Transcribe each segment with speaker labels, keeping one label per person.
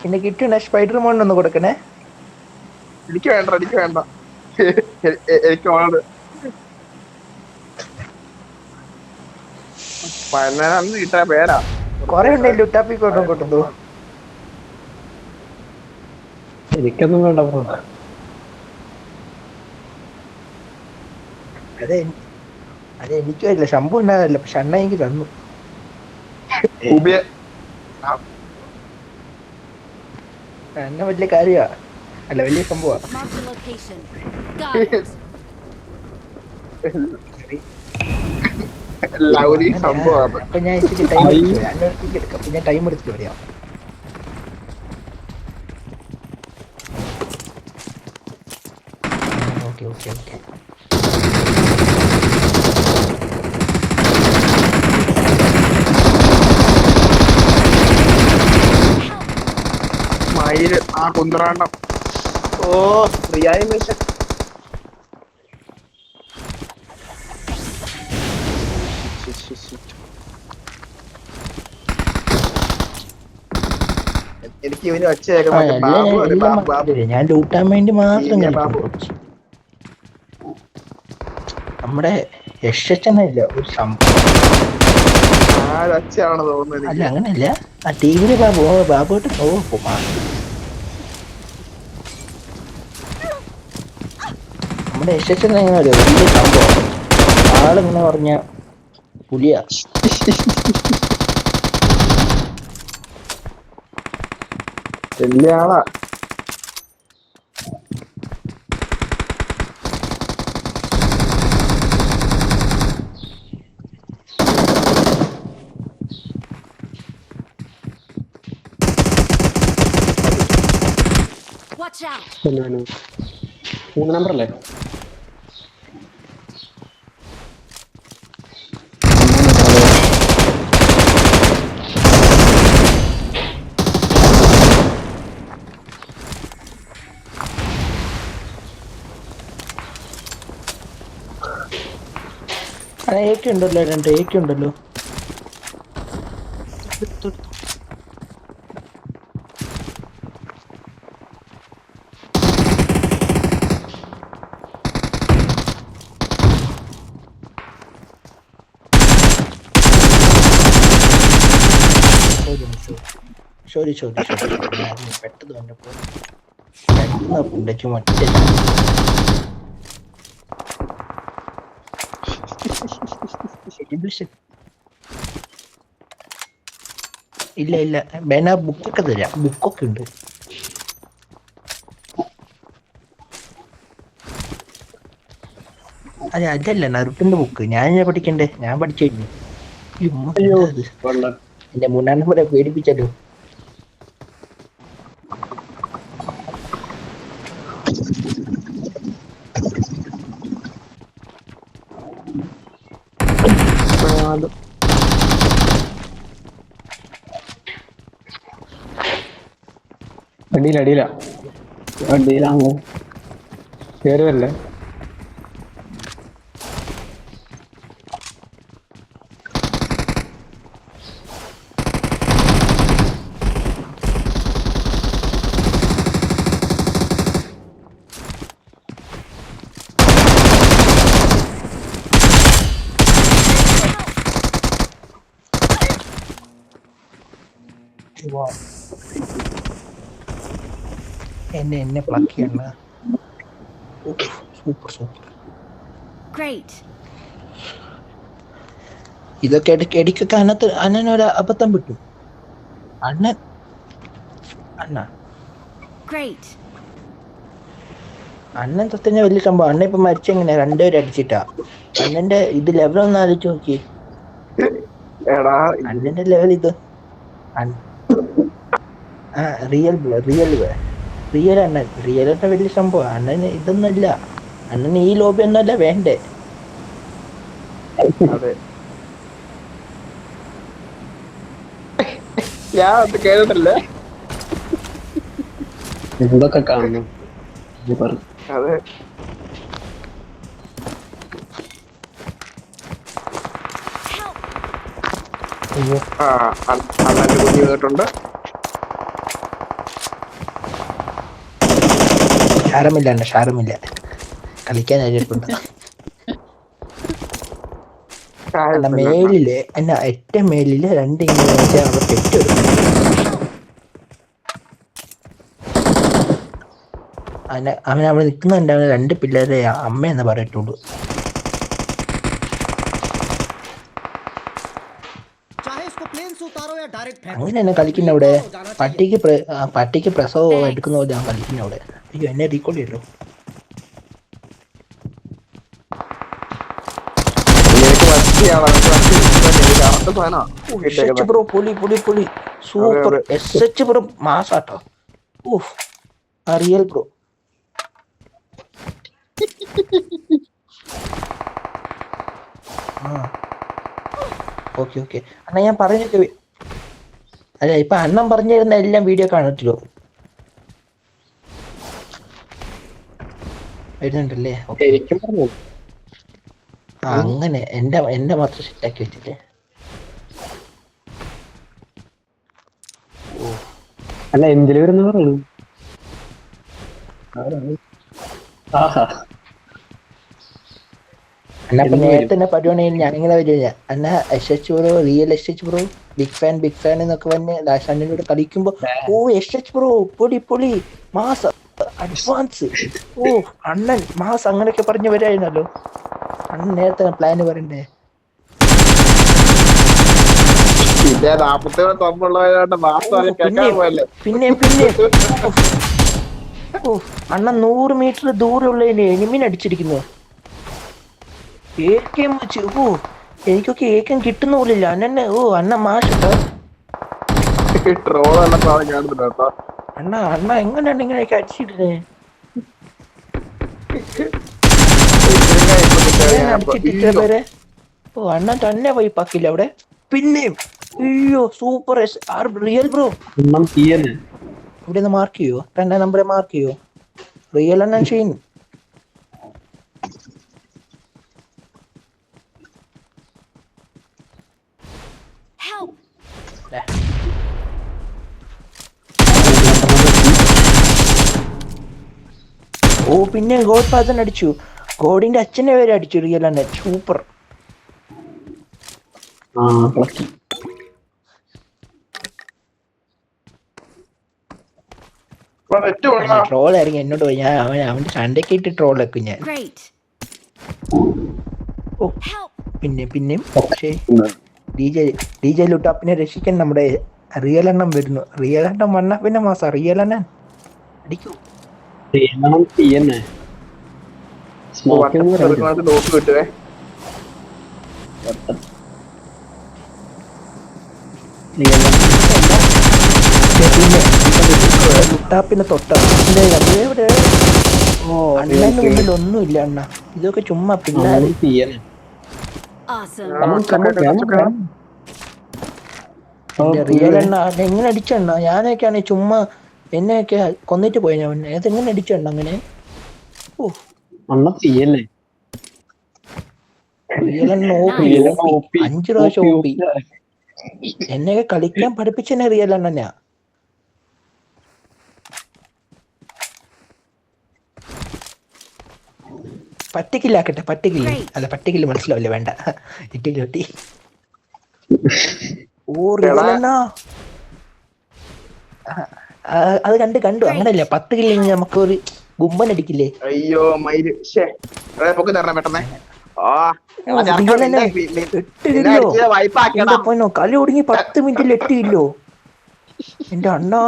Speaker 1: പിന്നെ കിട്ടുന്ന സ്പൈഡർ മോൺ ഒന്ന് കൊടുക്കണേ.
Speaker 2: എനിക്ക് വേണ്ട എനിക്ക് ഓണത് പതിനാലാന്ന് കിട്ടാ പേരാ
Speaker 1: കൊറേ ഉണ്ടല്ലോ ലുട്ടാപ്പി കൊണ്ടും കൊടുത്തു.
Speaker 3: എനിക്കൊന്നും വേണ്ട ബ്രോ.
Speaker 1: അതെ അതെ എനിക്കും ഇല്ല, ശമ്പു ഉണ്ടാകില്ല, പക്ഷെ അണ്ണ എനിക്ക് തന്നു. അണ്ണ വലിയ കാര്യ അല്ല, വലിയ സംഭവ.
Speaker 2: സംഭവം.
Speaker 1: അപ്പൊ ഞാൻ ഇച്ചിരി ടൈം എടുത്തു വരാം. അണ്ണ എടുക്കാം, അപ്പൊ ഞാൻ ടൈം എടുത്തിട്ട് വരാം. Okay okay okay.
Speaker 2: മയില് ആ കുന്തറാണ്ടം. ഓ റിയായി മിഷൻ. എനിക്ക് ഇവന് ഒച്ച
Speaker 1: ഞാൻ ലൂട്ടാൻ വേണ്ടി മാത്രം
Speaker 2: ബാബു.
Speaker 1: നമ്മുടെ യശച്ചനല്ല ഒരു സംഭവം.
Speaker 2: ഒച്ചയാണ് തോന്നുന്നത്.
Speaker 1: അല്ല അങ്ങനെയല്ല, ആ ടിവിയിലെ ബാബു ബാബുട്ട് നമ്മുടെ യശച്ചൻ എങ്ങനെ അറിയോ, വലിയ സംഭവം. ആളിങ്ങനെ പറഞ്ഞ പുലിയാ.
Speaker 2: വലിയ ആളാ.
Speaker 3: മൂന്ന് നമ്പർ അല്ലേ?
Speaker 1: ഏറ്റുണ്ടല്ലോ, രണ്ട് ഏറ്റുണ്ടല്ലോ. സോറി പെട്ടെന്ന് വന്നപ്പോ മറ്റേ ഇല്ല ബേന ബുക്കൊക്കെ തരാം, ബുക്കൊക്കെ ഉണ്ട്. അതെ അതല്ല നറുട്ടിന്റെ ബുക്ക് ഞാൻ പഠിക്കണ്ടേ, ഞാൻ പഠിച്ചു കഴിഞ്ഞു. എന്റെ മൂന്നാം നമ്പറെ പേടിപ്പിച്ചല്ലോ.
Speaker 3: അടിയിലാണോ കേറുവല്ലേ?
Speaker 1: എന്നെ പ്ലക്ക് ചെയ്യണ്ട. സൂപ്പർ ഇതൊക്കെ ഇടയ്ക്കൊക്കെ അണ്ണനൊരു അബദ്ധം വിട്ടു. അണ്ണൻ തൊത്തന്നെ വലിയ സംഭവം. അണ്ണ ഇപ്പൊ മരിച്ചെങ്ങനെ രണ്ടുപേരും അടിച്ചിട്ടാ. അണ്ണന്റെ ഇത് ലെവൽ ഒന്ന് ആലോചിച്ച് നോക്കി. അണ്ണന്റെ ലെവൽ ഇത് റിയൽ അണ്ണൻ വലിയ സംഭവം. അണ്ണന് ഇതൊന്നുമല്ല, അണ്ണന് ഈ ലോബി ഒന്നുമല്ല വേണ്ടേ.
Speaker 2: ഞാൻ കേട്ടിട്ടില്ല.
Speaker 3: ഇതൊക്കെ കാണുന്നു.
Speaker 2: അതെ അണ്ണന്റെ കുഞ്ഞു കേട്ടുണ്ട്.
Speaker 1: ഷാരമില്ല അണ്ണ, ഷാരമില്ല. കളിക്കാൻ ആയിട്ടുണ്ട്. അല്ല മേലില് എന്നാ ഏറ്റവും മേലില് 2 ഇങ്ങനെ വെച്ചാൽ അവിടെ പെട്ടെടുക്കും. അവൻ അവിടെ നിൽക്കുന്നുണ്ടാവുന്ന 2 പിള്ളേരെ അമ്മയെന്ന് പറയട്ടുള്ളൂ. അങ്ങനെ തന്നെ കളിക്കുന്ന അവിടെ. പട്ടിക്ക് പ്രസവം എടുക്കുന്ന പോലെ ഞാൻ കളിക്കുന്ന അവിടെ. അയ്യോ എന്നെ റീകോൾ ചെയ്യല്ലോ. ബ്രോ പൊളി പൊളി പൊളി സൂപ്പർ. SH ബ്രോ മാസാട്ടോ. ഓഹ് ആ റിയൽ ബ്രോ. ആ ഓക്കെ ഓക്കെ അണ്ണാ ഞാൻ പറഞ്ഞൊക്കെ. അല്ല ഇപ്പൊ അണ്ണൻ പറഞ്ഞു തരുന്ന എല്ലാം വീഡിയോ കാണത്തില്ലോ വരുന്നുണ്ടല്ലേ? ആ അങ്ങനെ എന്റെ മാത്രം സെറ്റാക്കി വെച്ചിട്ട്.
Speaker 3: അല്ല എന്തില് വരുന്ന പറയുന്നു.
Speaker 1: അന്ന അപ്പൊ നേരത്തെ തന്നെ പരിപാടിയിൽ ഞാനിങ്ങനെ വരില്ല അന്ന. SH bro real SH bro big fan എന്നൊക്കെ പറഞ്ഞ് ലാസ്റ്റ് അണ്ണൻ്റെ കൂടെ കളിക്കുമ്പോ ഓ SH ബ്രോ പൊടി പൊളി മാസ് അഡ്വാൻസ്. ഓ അണ്ണൻ മാസ് അങ്ങനെയൊക്കെ പറഞ്ഞു വരായിരുന്നല്ലോ. അണ്ണൻ നേരത്തെ പ്ലാന് പറയണ്ടേ. പിന്നെ ഓ അണ്ണൻ 100 മീറ്റർ ദൂരമുള്ളതിന് എനിമിനെ അടിച്ചിരിക്കുന്നു. ഏക്കം വെച്ച്. ഓ എനിക്കൊക്കെ ഏക്കം കിട്ടുന്ന പോലില്ല അണ്ണന്. ഓ അണ്ണ മാഷട്ടോ. അണ്ണ എങ്ങനെയാണ് ഇങ്ങനെയൊക്കെ അടിച്ചിട്ടേ? അടിച്ചിട്ട് പേരെ. ഓ അണ്ണൻ തന്നെ പോയി പാക്കില്ല അവിടെ. പിന്നെയും അയ്യോ സൂപ്പർ റിയൽ ബ്രോ. ഇവിടെ നിന്ന് മാർക്ക് ചെയ്യോ? 2 നമ്പറെ മാർക്ക് ചെയ്യോ? റിയൽ അണ്ണൻ ഷെയ്ൻ. ഓ പിന്നെ ഗോഡ് ഫാദർ അടിച്ചു. ഗോഡിന്റെ അച്ഛനെ വരെ അടിച്ചു റിയൽ അണ്ണൻ. സൂപ്പർ. ട്രോൾ ഇറങ്ങി എന്നോട് പോയി. ഞാൻ അവന്റെ സണ്ടേക്ക് ഇട്ട് ട്രോൾ വെക്കും ഞാൻ. ഓ പിന്നെയും പക്ഷേ ഡി ജെ ലുട്ടാപ്പിനെ രക്ഷിക്കാൻ നമ്മുടെ റിയൽ എണ്ണം വരുന്നു. റിയൽ എണ്ണം വന്ന പിന്നെ മാസം റിയൽ എണ്ണം അടിക്കൂ. ലുട്ടാപ്പിനെ തൊട്ട അണ്ണന്റെ മുന്നിൽ ഒന്നുമില്ല അണ്ണ. ഇതൊക്കെ ചുമ്മാ പിള്ളേര്. റിയൽ എണ്ണ എങ്ങനെ അടിച്ചെണ്ണ? ഞാനൊക്കെയാണ് ചുമ്മാ എന്നെയൊക്കെ കൊന്നിട്ട് പോയി. ഞാൻ അതെങ്ങനെ അടിച്ചെണ്ണ അങ്ങനെ? ഓ റിയൽ എണ്ണ ഓപ്പി 5 പ്രാവശ്യം ഓപ്പി. എന്നെയൊക്കെ കളിക്കാൻ പഠിപ്പിച്ചെന്നെ റിയൽ എണ്ണ. പട്ടിക്കില്ലാക്കട്ടെ. പട്ടിക്കില്ല അല്ല പട്ടിക്കില്ല മനസ്സിലാവില്ല. വേണ്ട ഇട്ടി. ഓ റിയലെണ്ണ അത് കണ്ടു. അങ്ങനല്ലേ 10 കില്ലിങ് നമുക്ക് ഒരു ഗുമ്പൻ അടിക്കില്ലേ?
Speaker 2: അയ്യോ മയില്.
Speaker 1: കളി ഒടുങ്ങി 10 മിനിറ്റിൽ 8 കില്ലോ എന്റെ അണ്ണാ.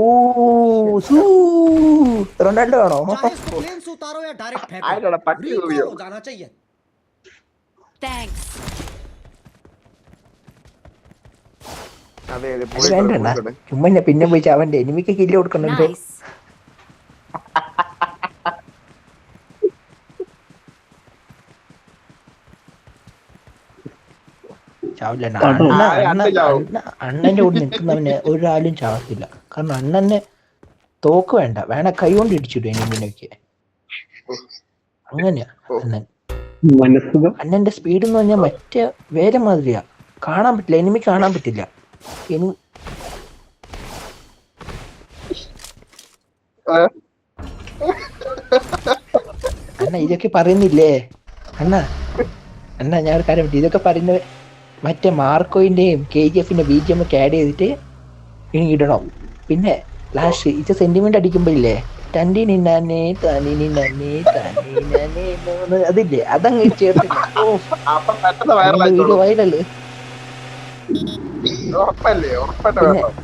Speaker 1: ഓ റൊണാൾഡോ ആണോ? വേണ്ട ചുമ്മാ ഞാൻ പിന്നെ പോയി അവന്റെ എനിമിക്ക് കില്ല് കൊടുക്കണല്ലോ. ചാവില്ല. അണ്ണന്റെ കൂടെ നിൽക്കുന്നവന് ഒരാളും ചാവത്തില്ല. കാരണം അണ്ണന് തോക്ക് വേണ കൈ കൊണ്ട് ഇടിച്ചിടും എനിമിനൊക്കെ. അങ്ങനെയാ അണ്ണന്റെ സ്പീഡ് എന്ന് പറഞ്ഞാൽ മറ്റേ വേറെ മാതിരിയാ. കാണാൻ പറ്റില്ല, എനിമി കാണാൻ പറ്റില്ല. അണ്ണാ ഇതൊക്കെ പറയുന്നില്ലേ അണ്ണാ അണ്ണാ ഞാൻ ഒരു കാര്യം ഇതൊക്കെ പറയുന്നത് മറ്റേ മാർക്കോയിന്റെയും KGF BGM ഒക്കെ ആഡ് ചെയ്തിട്ട് ഇനി ഇടണം. പിന്നെ ലാസ്റ്റ് ഇത് സെന്റിമെന്റ് അടിക്കുമ്പോഴില്ലേ തണ്ടിനിന്നെ അതില്ലേ അതങ്ങ് ചേർത്തില്ല.
Speaker 2: അപ്പൊ പെട്ടെന്ന് വൈറലായി
Speaker 1: വീഡിയോ വൈറല്.
Speaker 2: ഉറപ്പല്ലേ ഉറപ്പന്നെ
Speaker 1: പിന്നെ
Speaker 2: വേണം.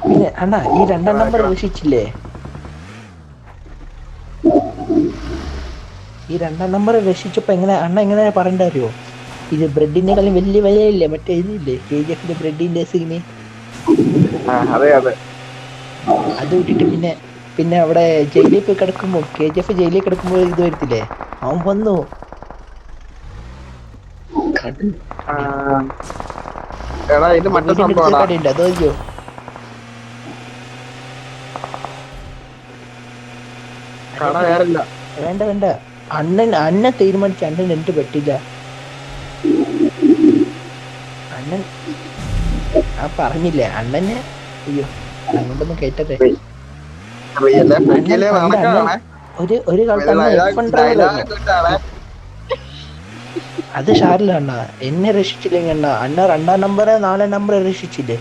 Speaker 1: പിന്നെ അണ്ണാ ഈ 2ാം നമ്പർ രക്ഷിച്ചില്ലേ, ഈ 2ാം നമ്പർ രക്ഷിച്ചപ്പോ എങ്ങനെ പറയണ്ട അറിയോ, ഇത് ബ്രെഡിനെക്കാളും വലിയ വിലയില്ലേ മറ്റേ ഇതില്ലേ KGF ബ്രെഡിന്റെ സീന്,
Speaker 2: അതെ അതെ
Speaker 1: അത് വിട്ടിട്ട് പിന്നെ അവിടെ ജയിലിൽ പോയി കിടക്കുമ്പോ KGF ജയിലിൽ കിടക്കുമ്പോ ഇത് വരത്തില്ലേ, അവൻ വന്നു
Speaker 2: എടാ ഇത് മറ്റേ
Speaker 1: വീടിന്റെ അടുത്ത്
Speaker 2: സംഭവം
Speaker 1: കടയുണ്ട് അതോ അയ്യോ
Speaker 2: കട വേറില്ല.
Speaker 1: വേണ്ട അണ്ണൻ തീരുമാനിച്ച അണ്ണൻ എന്ത് പറ്റില്ല. അണ്ണൻ പറഞ്ഞില്ലേ അണ്ണനെ അയ്യോ അങ്ങോട്ടൊന്നും കേട്ടതേ. ഒരു കാലത്ത് അത് ഷാരില്ല അണ്ണ എന്നെ രക്ഷിച്ചില്ലെങ്കിൽ അണ്ണ 2ാം നമ്പർ 4ാം നമ്പർ രക്ഷിച്ചില്ലേ.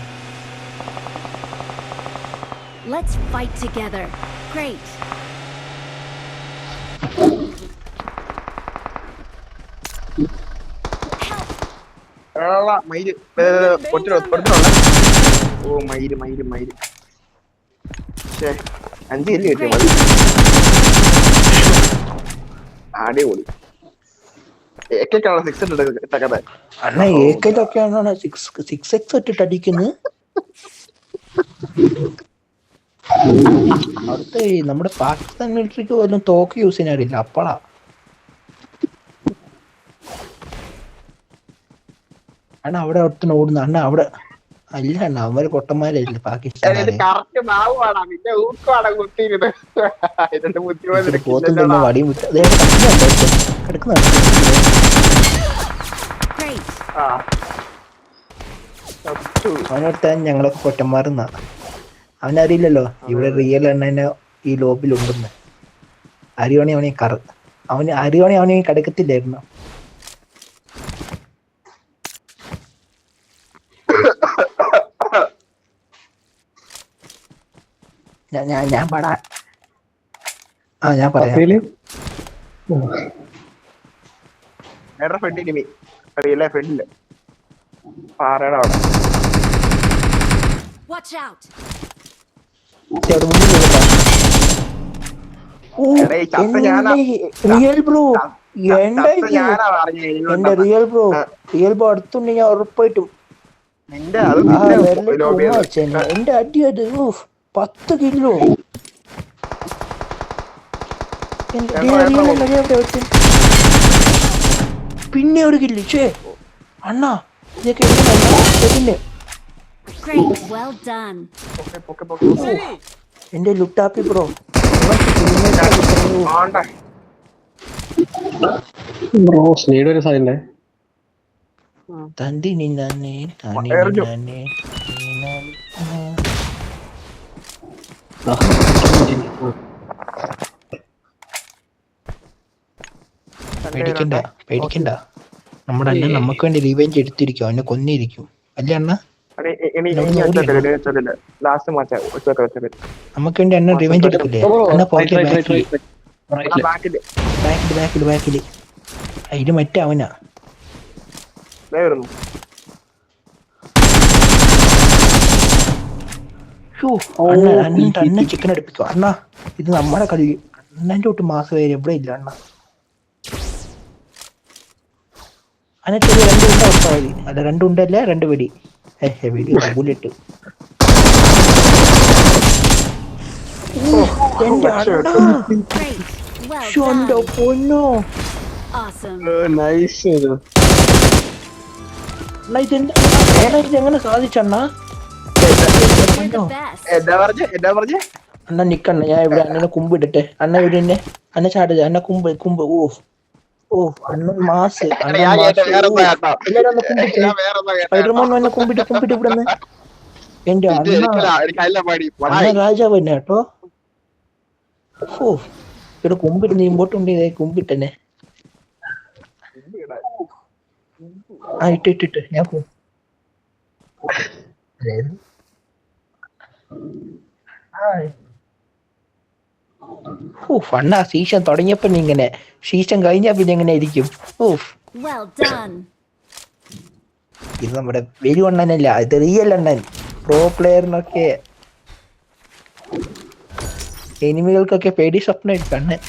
Speaker 4: Let's fight together. Great.
Speaker 2: മയില് ഓ മയില് 5 കിലോ കിട്ടിയ മതി. അടിപൊളി. ഏക്കാണ് 6 ഇട്ടക്കഥ.
Speaker 1: അണ്ണ ഏക്കയിലൊക്കെയാണ് 6x ഇട്ടിട്ട് അടിക്കുന്നത്. അവിടുത്തെ നമ്മുടെ പാകിസ്ഥാൻ മിലിറ്ററിക്ക് പോലും തോക്ക് യൂസ് ചെയ്യാൻ അറിയില്ല അപ്പളാ. അണ്ണ അവിടെ ഒട്ടും ഓടുന്നു അണ്ണ അവിടെ അല്ല അണ്ണ അവര് പൊട്ടന്മാരല്ലേ പാകിസ്ഥാൻ പോത്തും തന്നെ വടിയും വിട്ട് കിടക്കുന്നുണ്ട്. അവനടുത്ത ഞങ്ങളൊക്കെ പൊട്ടന്മാരെന്നാ. അവനറിയില്ലല്ലോ ഇവിടെ റിയൽ എണ്ണ ഈ ലോബിലുണ്ടെന്ന്. അരിയോണി അവനെ അരിയോണി അവനെ കിടക്കത്തില്ലായിരുന്നു. ഞാൻ പാടാ ഞാൻ പറയാം.
Speaker 2: ഫ്രണ്ടില് പാറയുടെ അവിടെ
Speaker 4: Watch out.
Speaker 1: റിയൽ ബ്രോ എന്റെ റിയൽ ബ്രോ അടുത്തുണ്ട് ഞാൻ ഉറപ്പായിട്ടും എന്റെ അടി അത് 10 കിലോ. പിന്നെ ഒരു കില്ല് ചേ അണ്ണാ ഇതൊക്കെ എന്റെ ലുട്ടാപ്പി ബ്രോ
Speaker 3: സ്നീഡ് ഒരു സാധനം
Speaker 1: തന്തി നിന്നെ പേടിക്കണ്ട നമ്മുടെ അണ്ണൻ നമുക്ക് വേണ്ടി റിവെഞ്ച് എടുത്തിരിക്കും, അവനെ കൊന്നിരിക്കും അല്ലേ അണ്ണ. നമുക്ക് വേണ്ടി അണ്ണൻ റിവെഞ്ച് എടുക്കില്ലേ അണ്ണ. ബാക്കില് ഇത് മറ്റേ അവനാ. അണ്ണ ചിക്കൻ അടുപ്പിക്കും അണ്ണ. ഇത് നമ്മുടെ കളി. അണ്ണൻ്റെ തൊട്ട് മാസം വരെ എവിടെ ഇല്ല അണ്ണ. അതിനകത്ത് 2 ഉണ്ട ഉറപ്പായി അല്ല 2 ഉണ്ടല്ലേ 2 വെടി വെടി ബുള്ളറ്റ്. പൊന്നോ ഇതെങ്ങനെ സാധിച്ചണ്ണ. അണ്ണ നിക്കണ്ണ ഞാൻ ഇവിടെ അണ്ണനെ കുമ്പ് ഇടട്ടെ. അണ്ണ ഇവിടെ തന്നെ അണ്ണ ചാടുക അണ്ണ കുമ്പ് ഓ അണ്ണൻ മാസ് സ്പൈഡർമാൻ വന്നെ കുമ്പിട്ട് ഇവിടുന്ന്. എന്റെ അണ്ണ രാജാവ് തന്നെ കേട്ടോ. ഓ ഇവിടെ കുമ്പിട്ട് നീ ഇമ്പോട്ടുണ്ട് ഇതേ കുമ്പിട്ടെന്നെ. ആ ഇട്ട് ഞാൻ പോകും. ഫണ്ണാ സീസൺ തുടങ്ങിയപ്പോ ഇങ്ങനെ, സീസൺ കഴിഞ്ഞാ പിന്നെ എങ്ങനെ ആയിരിക്കും?
Speaker 4: Well done.
Speaker 1: ഇത് നമ്മുടെ വെരി അണ്ണനല്ല, ഇത് റിയൽ അണ്ണൻ. പ്രോ പ്ലെയറിനൊക്കെ എനിമികൾക്കൊക്കെ പേടി സ്വപ്നം അണ്ണൻ.